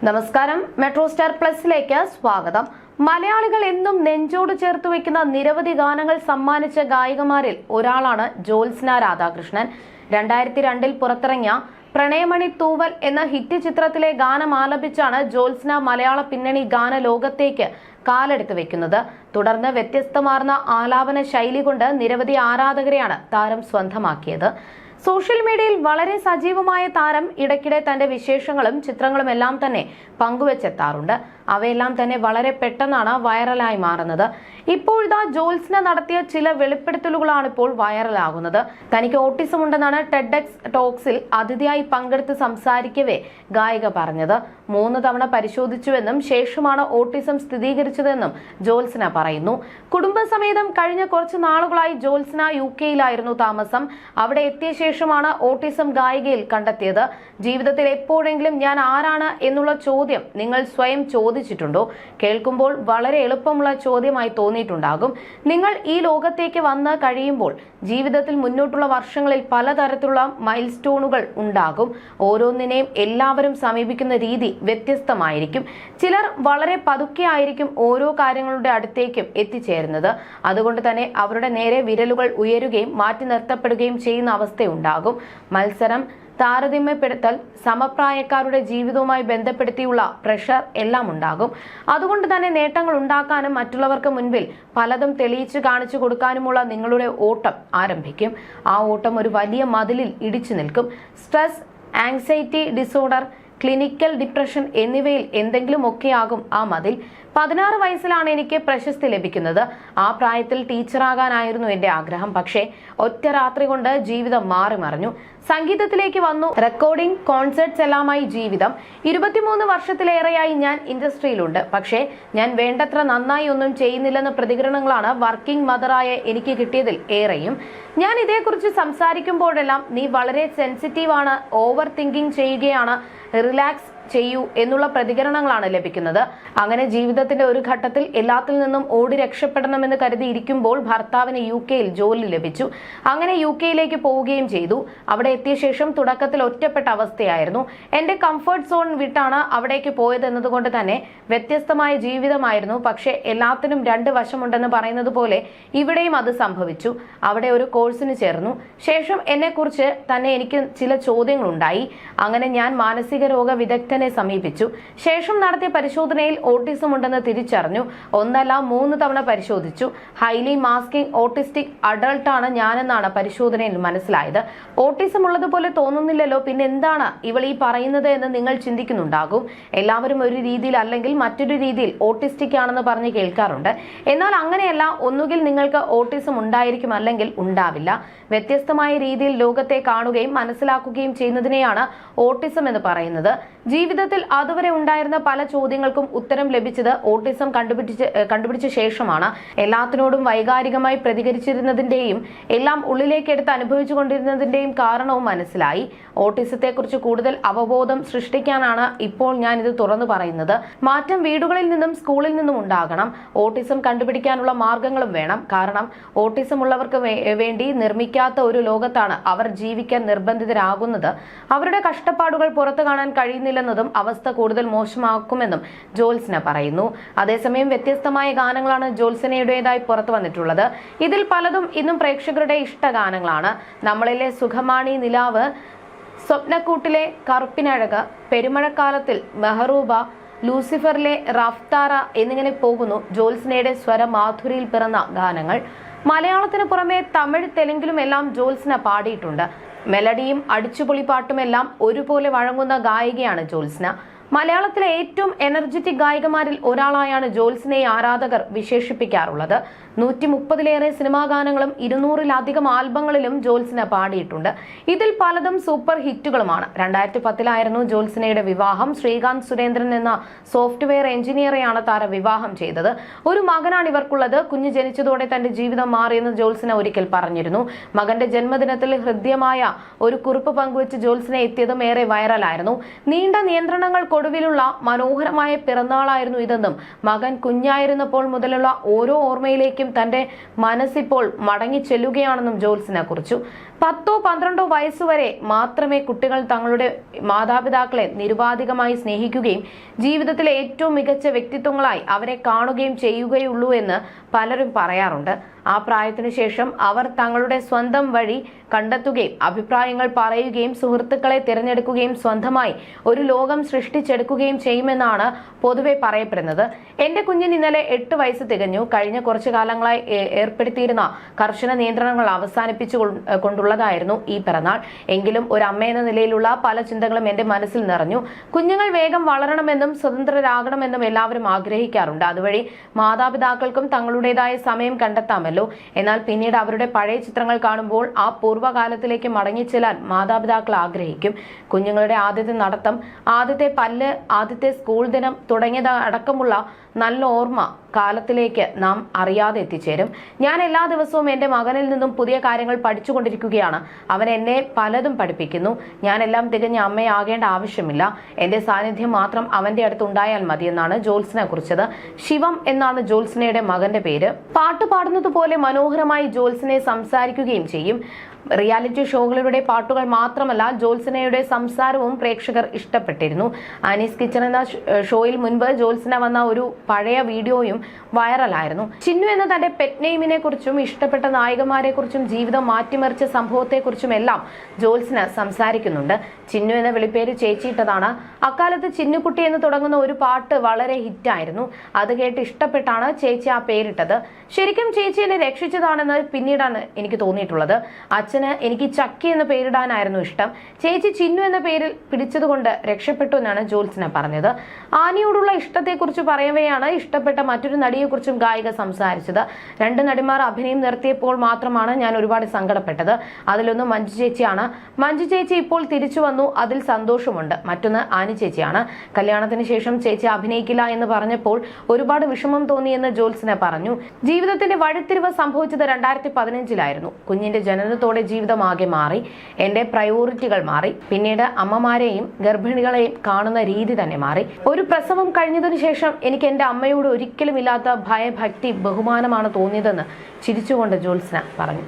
നമസ്കാരം, metro star പ്ലസിലേക്ക് സ്വാഗതം. മലയാളികൾ എന്നും നെഞ്ചോട് ചേർത്ത് വെക്കുന്ന നിരവധി ഗാനങ്ങൾ സമ്മാനിച്ച ഗായികമാരിൽ ഒരാളാണ് ജ്യോത്സ്ന രാധാകൃഷ്ണൻ. 2002 പുറത്തിറങ്ങിയ പ്രണയമണി തൂവൽ എന്ന ഹിറ്റ് ചിത്രത്തിലെ ഗാനം ആലപിച്ചാണ് ജ്യോത്സ്ന മലയാള പിന്നണി ഗാന ലോകത്തേക്ക് കാലെടുത്ത് വെക്കുന്നത്. തുടർന്ന് വ്യത്യസ്തമാർന്ന ആലാപന ശൈലി കൊണ്ട് നിരവധി ആരാധകരെയാണ് താരം സ്വന്തമാക്കിയത്. സോഷ്യൽ മീഡിയയിൽ വളരെ സജീവമായ താരം ഇടയ്ക്കിടെ തന്റെ വിശേഷങ്ങളും ചിത്രങ്ങളും എല്ലാം തന്നെ പങ്കുവെച്ചെത്താറുണ്ട്. അവയെല്ലാം തന്നെ വളരെ പെട്ടെന്നാണ് വൈറലായി മാറുന്നത്. ഇപ്പോഴിതാ ജ്യോത്സ്ന നടത്തിയ ചില വെളിപ്പെടുത്തലുകളാണ് ഇപ്പോൾ വൈറലാകുന്നത്. തനിക്ക് ഓട്ടിസം ഉണ്ടെന്നാണ് ടെഡ്എക്സ് ടോക്സിൽ അതിഥിയായി പങ്കെടുത്ത് സംസാരിക്കവേ ഗായിക പറഞ്ഞത്. 3 തവണ പരിശോധിച്ചുവെന്നും ശേഷമാണ് ഓട്ടിസം സ്ഥിരീകരിച്ചതെന്നും ജ്യോത്സ്ന പറയുന്നു. കുടുംബസമേതം കഴിഞ്ഞ കുറച്ച് നാളുകളായി ജ്യോത്സ്ന UK-യിലായിരുന്നു താമസം. അവിടെ എത്തിയ ശേഷമാണ് ഓട്ടിസം ഗായികയിൽ കണ്ടെത്തിയത്. ജീവിതത്തിൽ എപ്പോഴെങ്കിലും ഞാൻ ആരാണ് എന്നുള്ള ചോദ്യം നിങ്ങൾ സ്വയം ചോദിച്ചിട്ടുണ്ടോ? കേൾക്കുമ്പോൾ വളരെ എളുപ്പമുള്ള ചോദ്യമായി തോന്നിയിട്ടുണ്ടാകും. നിങ്ങൾ ഈ ലോകത്തേക്ക് വന്ന് കഴിയുമ്പോൾ ജീവിതത്തിൽ മുന്നോട്ടുള്ള വർഷങ്ങളിൽ പലതരത്തിലുള്ള മൈൽ സ്റ്റോണുകൾ ഉണ്ടാകും. ഓരോന്നിനെയും എല്ലാവരും സമീപിക്കുന്ന രീതി വ്യത്യസ്തമായിരിക്കും. ചിലർ വളരെ പതുക്കെ ആയിരിക്കും ഓരോ കാര്യങ്ങളുടെ അടുത്തേക്കും എത്തിച്ചേരുന്നത്. അതുകൊണ്ട് തന്നെ അവരുടെ നേരെ വിരലുകൾ ഉയരുകയും മാറ്റി നിർത്തപ്പെടുകയും ചെയ്യുന്ന അവസ്ഥയുണ്ടാകും. മത്സരം, താരതമ്യപ്പെടുത്തൽ, സമപ്രായക്കാരുടെ ജീവിതവുമായി ബന്ധപ്പെടുത്തിയുള്ള പ്രഷർ എല്ലാം ഉണ്ടാകും. അതുകൊണ്ട് തന്നെ നേട്ടങ്ങൾ ഉണ്ടാക്കാനും മറ്റുള്ളവർക്ക് മുൻപിൽ പലതും തെളിയിച്ചു കാണിച്ചു കൊടുക്കാനുമുള്ള നിങ്ങളുടെ ഓട്ടം ആരംഭിക്കും. ആ ഓട്ടം ഒരു വലിയ മതിലിൽ ഇടിച്ചു നിൽക്കും. Stress, anxiety disorder, clinical depression എന്നിവയിൽ എന്തെങ്കിലുമൊക്കെയാകും ആ മതിൽ. 16 വയസ്സിലാണ് എനിക്ക് പ്രശസ്തി ലഭിക്കുന്നത്. ആ പ്രായത്തിൽ ടീച്ചറാകാനായിരുന്നു എന്റെ ആഗ്രഹം. പക്ഷേ ഒറ്റ രാത്രി കൊണ്ട് ജീവിതം മാറി മറിഞ്ഞു. സംഗീതത്തിലേക്ക് വന്നു. റെക്കോർഡിംഗ്, കോൺസേർട്സ് എല്ലാമായി ജീവിതം. 23 വർഷത്തിലേറെയായി ഞാൻ ഇൻഡസ്ട്രിയിലുണ്ട്. പക്ഷേ ഞാൻ വേണ്ടത്ര നന്നായി ഒന്നും ചെയ്യുന്നില്ലെന്ന പ്രതികരണങ്ങളാണ് വർക്കിംഗ് മദറായ എനിക്ക് കിട്ടിയതിൽ ഏറെയും. ഞാൻ ഇതേക്കുറിച്ച് സംസാരിക്കുമ്പോഴെല്ലാം നീ വളരെ സെൻസിറ്റീവാണ്, ഓവർ തിങ്കിങ് ചെയ്യുകയാണ്, റിലാക്സ് ചെയ്യൂ എന്നുള്ള പ്രതികരണങ്ങളാണ് ലഭിക്കുന്നത്. അങ്ങനെ ജീവിതത്തിന്റെ ഒരു ഘട്ടത്തിൽ എല്ലാത്തിൽ നിന്നും ഓടി രക്ഷപ്പെടണമെന്ന് കരുതിയിരിക്കുമ്പോൾ ഭർത്താവിന് UK-യിൽ ജോലി ലഭിച്ചു. അങ്ങനെ UK-യിലേക്ക് പോവുകയും ചെയ്തു. അവിടെ എത്തിയ ശേഷം തുടക്കത്തിൽ ഒറ്റപ്പെട്ട അവസ്ഥയായിരുന്നു. എന്റെ കംഫർട്ട് സോൺ വിട്ടാണ് അവിടേക്ക് പോയത് എന്നതുകൊണ്ട് തന്നെ വ്യത്യസ്തമായ ജീവിതമായിരുന്നു. പക്ഷെ എല്ലാത്തിനും 2 വശമുണ്ടെന്ന് പറയുന്നത് പോലെ ഇവിടെയും അത് സംഭവിച്ചു. അവിടെ ഒരു കോഴ്സിന് ചേർന്നു. ശേഷം എന്നെക്കുറിച്ച് തന്നെ എനിക്ക് ചില ചോദ്യങ്ങളുണ്ടായി. അങ്ങനെ ഞാൻ മാനസിക രോഗ വിദഗ്ധനെ സമീപിച്ചു. ശേഷം നടത്തിയ പരിശോധനയിൽ ഓട്ടിസം ഉണ്ടെന്ന് തിരിച്ചറിഞ്ഞു. 1 അല്ല 3 തവണ പരിശോധിച്ചു. ഹൈലി മാസ്കിംഗ് ഓട്ടിസ്റ്റിക് അഡൾട്ടാണ് ഞാനെന്നാണ് പരിശോധനയിൽ മനസ്സിലായത്. ഓട്ടിസം ഉള്ളതുപോലെ തോന്നുന്നില്ലല്ലോ, പിന്നെ എന്താണ് ഇവൾ ഈ പറയുന്നത് എന്ന് നിങ്ങൾ ചിന്തിക്കുന്നുണ്ടാകും. എല്ലാവരും ഒരു രീതിയിൽ അല്ലെങ്കിൽ മറ്റൊരു രീതിയിൽ ഓട്ടിസ്റ്റിക് ആണെന്ന് പറഞ്ഞ് കേൾക്കാറുണ്ട്. എന്നാൽ അങ്ങനെയല്ല. ഒന്നുകിൽ നിങ്ങൾക്ക് ഓട്ടിസം ഉണ്ടായിരിക്കും, അല്ലെങ്കിൽ ഉണ്ടാവില്ല. വ്യത്യസ്തമായ രീതിയിൽ ലോകത്തെ കാണുകയും മനസ്സിലാക്കുകയും ചെയ്യുന്നതിനെയാണ് ഓട്ടിസം എന്ന് പറയുന്നത്. ജീവിതത്തിൽ അതുവരെ ഉണ്ടായിരുന്ന പല ചോദ്യങ്ങൾക്കും ഉത്തരം ലഭിച്ചത് ഓട്ടിസം കണ്ടുപിടിച്ച ശേഷമാണ്. എല്ലാത്തിനോടും വൈകാരികമായി പ്രതികരിച്ചിരുന്നതിന്റെയും എല്ലാം ഉള്ളിലേക്കെടുത്ത് അനുഭവിച്ചുകൊണ്ടിരുന്നതിന്റെയും കാരണവും മനസ്സിലായി. ഓട്ടിസത്തെക്കുറിച്ച് കൂടുതൽ അവബോധം സൃഷ്ടിക്കാനാണ് ഇപ്പോൾ ഞാൻ ഇത് തുറന്നു പറയുന്നത്. മാറ്റം വീടുകളിൽ നിന്നും സ്കൂളിൽ നിന്നും ഉണ്ടാകണം. ഓട്ടിസം കണ്ടുപിടിക്കാനുള്ള മാർഗങ്ങളും വേണം. കാരണം ഓട്ടിസം ഉള്ളവർക്ക് വേണ്ടി നിർമ്മിക്കാത്ത ഒരു ലോകത്താണ് അവർ ജീവിക്കാൻ നിർബന്ധിതരാകുന്നത്. അവരുടെ കഷ്ടപ്പാടുകൾ പുറത്തു കാണാൻ കഴിയുന്നില്ലെന്നതും അവസ്ഥ കൂടുതൽ മോശമാക്കുമെന്നും ജ്യോത്സ്ന പറയുന്നു. അതേസമയം വ്യത്യസ്തമായ ഗാനങ്ങളാണ് ജ്യോത്സ്നയുടേതായി പുറത്തു വന്നിട്ടുള്ളത്. ഇതിൽ പലതും ഇന്നും പ്രേക്ഷകരുടെ ഇഷ്ടഗാനങ്ങളാണ്. നമ്മളിലെ സുഖമാണി നിലാവ്, സ്വപ്നക്കൂട്ടിലെ കറുപ്പിനഴക്, പെരുമഴക്കാലത്തിൽ മെഹറൂബ, ലൂസിഫറിലെ റഫ്താര എന്നിങ്ങനെ പോകുന്നു ജ്യോത്സ്നയുടെ സ്വരമാധുരിയിൽ പിറന്ന ഗാനങ്ങൾ. മലയാളത്തിന് പുറമെ തമിഴ്, തെലുങ്കിലും എല്ലാം ജ്യോത്സ്ന പാടിയിട്ടുണ്ട്. മെലഡിയും അടിച്ചുപൊളിപ്പാട്ടുമെല്ലാം ഒരുപോലെ വഴങ്ങുന്ന ഗായികയാണ് ജ്യോത്സ്ന. മലയാളത്തിലെ ഏറ്റവും എനർജറ്റിക് ഗായികമാരിൽ ഒരാളായാണ് ജ്യോത്സ്നയെ ആരാധകർ വിശേഷിപ്പിക്കാറുള്ളത്. 130-ലേറെ സിനിമാ ഗാനങ്ങളും 200-ലധികം ആൽബങ്ങളിലും ജ്യോത്സ്ന പാടിയിട്ടുണ്ട്. ഇതിൽ പലതും സൂപ്പർ ഹിറ്റുകളുമാണ്. 2010-ലായിരുന്നു ജ്യോത്സ്നയുടെ വിവാഹം. ശ്രീകാന്ത് സുരേന്ദ്രൻ എന്ന സോഫ്റ്റ്വെയർ എഞ്ചിനീയറെയാണ് താരം വിവാഹം ചെയ്തത്. ഒരു മകനാണ് ഇവർക്കുള്ളത്. കുഞ്ഞ് ജനിച്ചതോടെ തന്റെ ജീവിതം മാറിയെന്ന് ജ്യോത്സ്ന ഒരിക്കൽ പറഞ്ഞിരുന്നു. മകന്റെ ജന്മദിനത്തിൽ ഹൃദ്യമായ ഒരു കുറിപ്പ് പങ്കുവെച്ച് ജ്യോത്സ്ന എത്തിയതും ഏറെ വൈറലായിരുന്നു. നീണ്ട നിയന്ത്രണങ്ങൾ മക്കൾക്കൊടുവിലുള്ള മനോഹരമായ പിറന്നാളായിരുന്നു ഇതെന്നും മകൻ കുഞ്ഞായിരുന്നപ്പോൾ മുതലുള്ള ഓരോ ഓർമ്മയിലേക്കും തന്റെ മനസ്സിപ്പോൾ മടങ്ങി ചെല്ലുകയാണെന്നും ജ്യോത്സ്ന കുറിച്ചു. 10-12 വയസ്സുവരെ മാത്രമേ കുട്ടികൾ തങ്ങളുടെ മാതാപിതാക്കളെ നിരുപാധികമായി സ്നേഹിക്കുകയും ജീവിതത്തിലെ ഏറ്റവും മികച്ച വ്യക്തിത്വങ്ങളായി അവരെ കാണുകയും ചെയ്യുകയുള്ളൂ എന്ന് പലരും പറയാറുണ്ട്. ആ പ്രായത്തിനു ശേഷം അവർ തങ്ങളുടെ സ്വന്തം വഴി കണ്ടെത്തുകയും അഭിപ്രായങ്ങൾ പറയുകയും സുഹൃത്തുക്കളെ തിരഞ്ഞെടുക്കുകയും സ്വന്തമായി ഒരു ലോകം സൃഷ്ടിച്ചെടുക്കുകയും ചെയ്യുമെന്നാണ് പൊതുവെ പറയപ്പെടുന്നത്. എന്റെ കുഞ്ഞിന് ഇന്നലെ 8 വയസ്സ് തികഞ്ഞു. കഴിഞ്ഞ കുറച്ചു കാലങ്ങളായി ഏർപ്പെടുത്തിയിരുന്ന കർശന നിയന്ത്രണങ്ങൾ അവസാനിപ്പിച്ചു കൊണ്ടുള്ളതായിരുന്നു ഈ പിറന്നാൾ. എങ്കിലും ഒരു അമ്മ എന്ന നിലയിലുള്ള പല ചിന്തകളും എന്റെ മനസ്സിൽ നിറഞ്ഞു. കുഞ്ഞുങ്ങൾ വേഗം വളരണമെന്നും സ്വതന്ത്രരാകണമെന്നും എല്ലാവരും ആഗ്രഹിക്കാറുണ്ട്. അതുവഴി മാതാപിതാക്കൾക്കും തങ്ങളുടേതായ സമയം കണ്ടെത്താമല്ലോ. എന്നാൽ പിന്നീട് അവരുടെ പഴയ ചിത്രങ്ങൾ കാണുമ്പോൾ ആ പൂർവ്വകാലത്തിലേക്ക് മടങ്ങിച്ചെല്ലാൻ മാതാപിതാക്കൾ ആഗ്രഹിക്കും. കുഞ്ഞുങ്ങളുടെ ആദ്യത്തെ നടത്തം, ആദ്യത്തെ പല്ല്, ആദ്യത്തെ സ്കൂൾ ദിനം തുടങ്ങിയത് അടക്കമുള്ള നല്ല ഓർമ്മ കാലത്തിലേക്ക് നാം അറിയാതെ എത്തിച്ചേരും. ഞാൻ എല്ലാ ദിവസവും എന്റെ മകനിൽ നിന്നും പുതിയ കാര്യങ്ങൾ പഠിച്ചുകൊണ്ടിരിക്കുകയാണ്. അവൻ എന്നെ പലതും പഠിപ്പിക്കുന്നു. ഞാനെല്ലാം തികഞ്ഞ അമ്മയാകേണ്ട ആവശ്യമില്ല. എന്റെ സാന്നിധ്യം മാത്രം അവന്റെ അടുത്ത് ഉണ്ടായാൽ മതിയെന്നാണ് ജ്യോത്സ്ന കുറിച്ചത്. ശിവം എന്നാണ് ജ്യോത്സ്നയുടെ മകന്റെ പേര്. പാട്ട് പാടുന്നത് പോലെ മനോഹരമായി ജ്യോത്സ്നയെ സംസാരിക്കുകയും ചെയ്യും. റിയാലിറ്റി ഷോകളിലൂടെ പാട്ടുകൾ മാത്രമല്ല, ജ്യോത്സ്നയുടെ സംസാരവും പ്രേക്ഷകർ ഇഷ്ടപ്പെട്ടിരുന്നു. ആനീസ് കിച്ചൺ എന്ന ഷോയിൽ മുൻപ് ജ്യോത്സ്ന വന്ന ഒരു പഴയ വീഡിയോയും വൈറലായിരുന്നു. ചിന്നു എന്ന തന്റെ പെറ്റ് നെയിമിനെ കുറിച്ചും ഇഷ്ടപ്പെട്ട നായികമാരെ കുറിച്ചും ജീവിതം മാറ്റിമറിച്ച സംഭവത്തെക്കുറിച്ചും എല്ലാം ജ്യോത്സ്ന സംസാരിക്കുന്നുണ്ട്. ചിന്നു എന്ന വിളിപ്പേര് ചേച്ചിയിട്ടതാണ്. അക്കാലത്ത് ചിന്നുകുട്ടി എന്ന് തുടങ്ങുന്ന ഒരു പാട്ട് വളരെ ഹിറ്റായിരുന്നു. അത് കേട്ട് ഇഷ്ടപ്പെട്ടാണ് ചേച്ചി ആ പേരിട്ടത്. ശരിക്കും ചേച്ചി എന്നെ രക്ഷിച്ചതാണെന്ന് പിന്നീടാണ് എനിക്ക് തോന്നിയിട്ടുള്ളത്. അച്ഛന് എനിക്ക് ചക്കി എന്ന പേരിടാനായിരുന്നു ഇഷ്ടം. ചേച്ചി ചിന്നു എന്ന പേരിൽ പിടിച്ചതുകൊണ്ട് രക്ഷപ്പെട്ടു എന്നാണ് ജ്യോത്സ്ന പറഞ്ഞത്. ആനിയോടുള്ള ഇഷ്ടത്തെക്കുറിച്ച് പറയവെയാണ് ഇഷ്ടപ്പെട്ട മറ്റൊരു നടിയെക്കുറിച്ചും ഗായിക സംസാരിച്ചത്. 2 നടിമാർ അഭിനയം നിർത്തിയപ്പോൾ മാത്രമാണ് ഞാൻ ഒരുപാട് സങ്കടപ്പെട്ടത്. അതിലൊന്ന് മഞ്ജു ചേച്ചിയാണ്. മഞ്ജു ചേച്ചി ഇപ്പോൾ തിരിച്ചു വന്നു, അതിൽ സന്തോഷമുണ്ട്. മറ്റൊന്ന് ആനി ചേച്ചിയാണ്. കല്യാണത്തിന് ശേഷം ചേച്ചി അഭിനയിക്കില്ല എന്ന് പറഞ്ഞപ്പോൾ ഒരുപാട് വിഷമം തോന്നിയെന്ന് ജ്യോത്സ്ന പറഞ്ഞു. ജീവിതത്തിന്റെ വഴിത്തിരിവ് സംഭവിച്ചത് 2015-ലായിരുന്നു. കുഞ്ഞിന്റെ ജനനത്തോടെ ജീവിതം ആകെ മാറി. എന്റെ പ്രയോറിറ്റികൾ മാറി. പിന്നീട് അമ്മമാരെയും ഗർഭിണികളെയും കാണുന്ന രീതി തന്നെ മാറി. ഒരു പ്രസവം കഴിഞ്ഞതിനു ശേഷം എനിക്ക് എന്റെ അമ്മയോട് ഒരിക്കലും ഇല്ലാത്ത ഭയഭക്തി ബഹുമാനമാണ് തോന്നിയതെന്ന് ചിരിച്ചുകൊണ്ട് ജ്യോത്സ്ന പറഞ്ഞു.